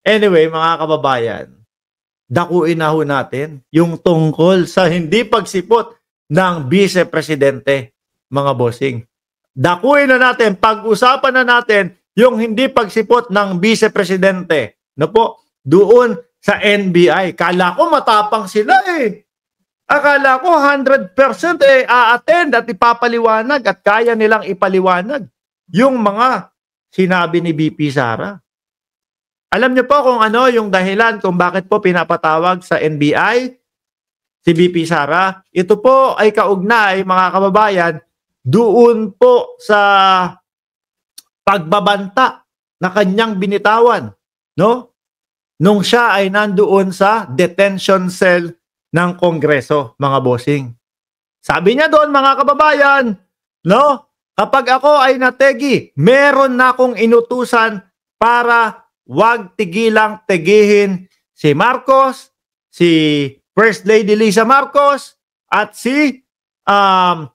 Anyway, mga kababayan, dakuin na ho natin yung tungkol sa hindi pagsipot ng Vice Presidente, mga bossing. Dakuin na natin, pag-usapan na natin yung hindi pagsipot ng Vice Presidente. No po, doon sa NBI. Kala ko matapang sila eh. Akala ko 100% a-attend at ipapaliwanag at kaya nilang ipaliwanag yung mga sinabi ni VP Sara. Alam niyo po kung ano yung dahilan kung bakit po pinapatawag sa NBI si VP Sara? Ito po ay kaugnay, mga kababayan, doon po sa pagbabanta na kanyang binitawan, no? Nung siya ay nandoon sa detention cell ng Kongreso, mga bossing. Sabi niya doon, mga kababayan, no? Kapag ako ay nategi, meron na akong inutusan para wag tigilang tegihin si Marcos, si First Lady Lisa Marcos, at si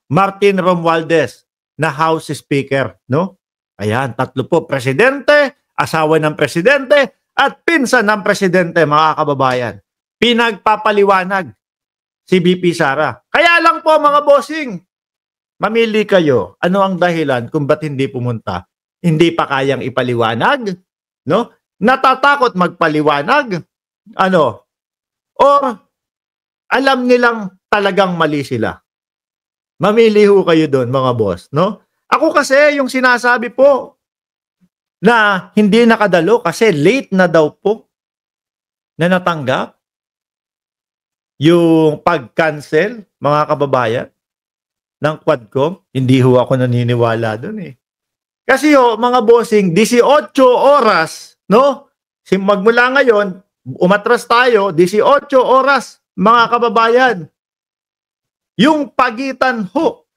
Martin Romualdez na House Speaker, no? Ayan, tatlo po, presidente, asawa ng presidente, at pinsan ng presidente, mga kababayan. Pinagpapaliwanag si VP Sara. Kaya lang po, mga bossing, mamili kayo. Ano ang dahilan kung ba't hindi pumunta? Hindi pa kayang ipaliwanag? No? Natatakot magpaliwanag? Ano? Or alam nilang talagang mali sila? Mamili ho kayo doon, mga boss, no? Ako kasi yung sinasabi po na hindi nakadalo kasi late na daw po na natanggap yung pag-cancel, mga kababayan, ng Quadcom. Hindi ho ako naniniwala doon eh. Kasi ho, mga bossing, 18 oras, no? Magmula ngayon, umatras tayo, 18 oras, mga kababayan. Yung pagitan ho,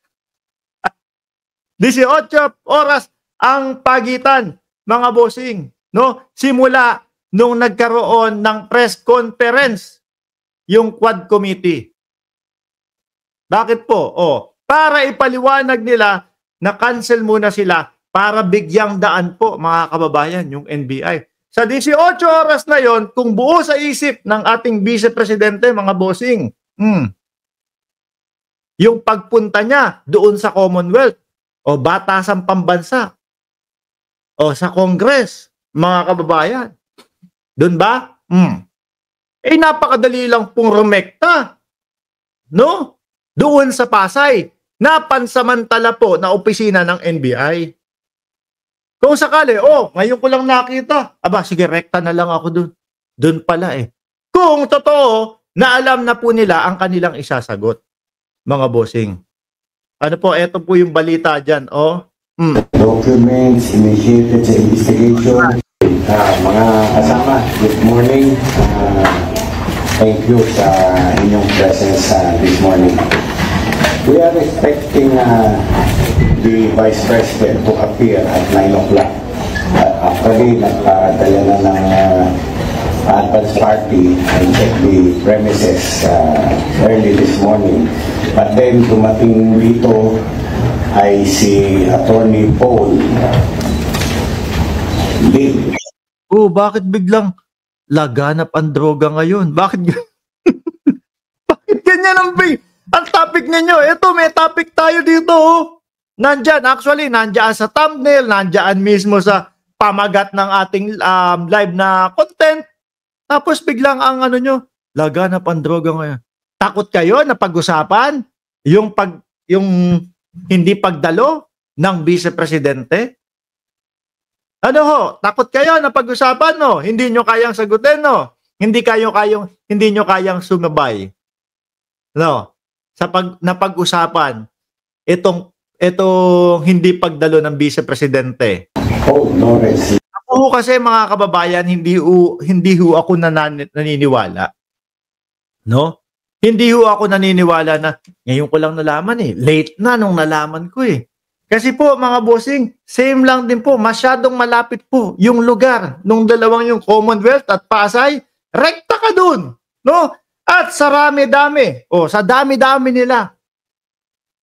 18 oras ang pagitan, mga bossing, no? Simula nung nagkaroon ng press conference yung Quad Committee. Bakit po? Para ipaliwanag nila na cancel muna sila para bigyang daan po, mga kababayan, yung NBI. Sa 18 oras na yon, kung buo sa isip ng ating Vice Presidente, mga bossing, yung pagpunta niya doon sa Commonwealth, o batasang pambansa, o sa Congress, mga kababayan, doon ba? Napakadali lang pong rumekta, no? Doon sa Pasay, na pansamantala po na opisina ng NBI. Kung sakali, ngayon ko lang nakita, sige, rekta na lang ako doon. Doon pala eh. Kung totoo, na alam na po nila ang kanilang isasagot, mga bossing. Ano po, eto po yung balita dyan, Documents initiated sa investigation. Mga kasama, good morning. Thank you sa inyong presence this morning. We are expecting the Vice President to appear at 9 o'clock. Actually, nagpadala na ng advance party and check the premises early this morning. But then, dumating dito ay si Attorney Paul Lee. Bakit biglang laganap ang droga ngayon? Bakit ganyan ang topic ninyo? Ito, may topic tayo dito. Nandyan, nandyan sa thumbnail, nandyan mismo sa pamagat ng ating live na content. Tapos biglang ang laganap ang droga ngayon. Takot kayo na pag-usapan yung hindi pagdalo ng Vice Presidente? Takot kayo na pag-usapan, no? Hindi nyo kayang sagutin, no? Hindi nyo kayang sumabay. No? Na pag-usapan itong hindi pagdalo ng Vice Presidente. Ako kasi, mga kababayan, hindi ho ako naniniwala. No? Hindi ho ako naniniwala na ngayon ko lang nalaman eh. Late na nung nalaman ko eh. Kasi po, mga bossing, same lang din po. Masyadong malapit po yung lugar nung dalawang yung Commonwealth at Pasay. Rekta ka dun. No? At sa rami-dami. Sa dami-dami nila.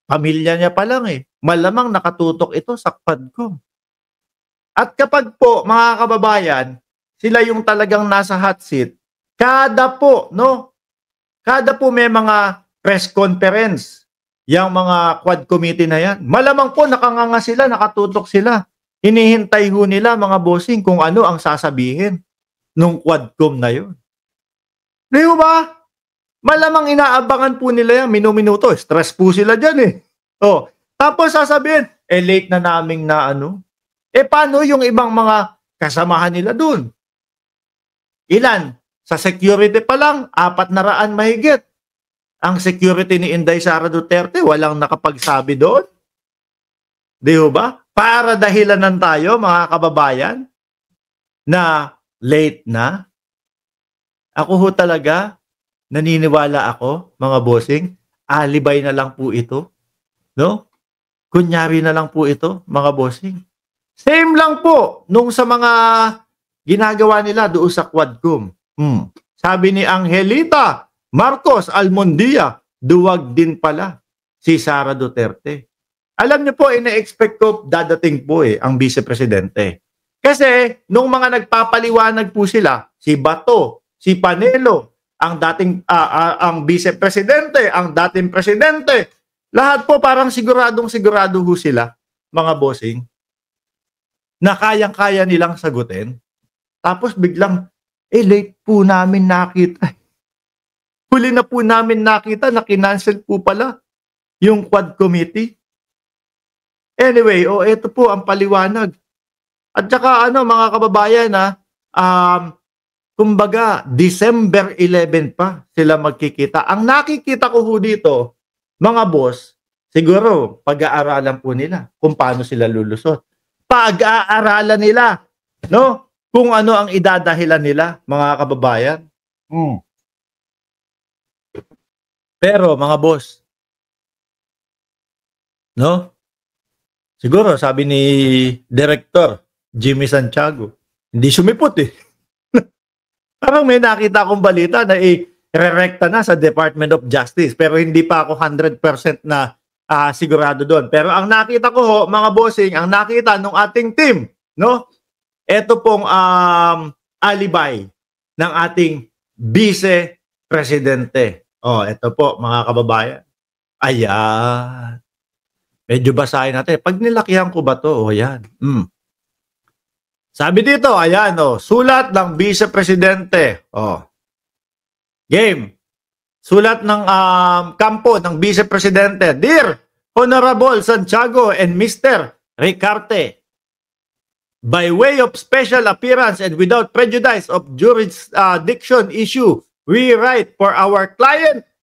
Pamilya niya pa lang eh. Malamang nakatutok ito sa Quadcom. At kapag po, mga kababayan, sila yung talagang nasa hot seat, kada po may mga press conference, yung mga quad committee na yan, malamang po nakanganga sila, nakatutok sila. Hinihintay ho nila mga bossing kung ano ang sasabihin nung quadcom na yun. Di ba? Malamang inaabangan po nila yan, minuminuto. Stress po sila dyan eh. Oh, tapos sasabihin, late na naming na ano. Paano yung ibang mga kasamahan nila dun? Ilan? Sa security pa lang, 400 mahigit. Ang security ni Inday Sara Duterte, walang nakapagsabi doon. Di ba? Para dahilanan tayo, mga kababayan, na late na. Ako ho talaga, naniniwala ako, mga bossing, alibay na lang po ito. No? Kunyari na lang po ito, mga bossing. Same lang po nung sa mga ginagawa nila doon sa Quadcom. Sabi ni Angelita Marcos Almondia, duwag din pala si Sara Duterte. Alam niyo po, ina-expect ko dadating po ang vice-presidente. Kasi nung mga nagpapaliwanag po sila, si Bato, si Panelo, ang dating ang vice-presidente, ang dating presidente, lahat po parang siguradong-sigurado ho sila, mga bossing, na kayang-kaya nilang sagutin. Tapos biglang, late po namin nakita. Huli na po namin nakita na kinancel po pala yung Quad Committee. Anyway, ito po ang paliwanag. At saka mga kababayan kumbaga, December 11 pa sila magkikita. Ang nakikita ko ho dito, mga boss, siguro pag-aaralan po nila kung paano sila lulusot. Pag-aaralan nila, no? Kung ano ang idadahilan nila, mga kababayan. Pero mga boss, no? Siguro sabi ni Director Jimmy Santiago, hindi sumipot eh. Parang may nakita akong balita na re-recta na sa Department of Justice pero hindi pa ako 100% na sigurado doon. Pero ang nakita ko ho, mga bossing, ang nakita ng ating team, no? Ito pong alibay ng ating vice-presidente. Ito po mga kababayan. Ayan. Medyo basahin natin. Pag nilakihan ko ba to? Ayan. Sabi dito, ayan, sulat ng vice-presidente. Game. Sulat ng kampo ng vice-presidente. Dear Honorable Santiago and Mr. Ricarte, by way of special appearance and without prejudice of jurisdiction issue, we write for our client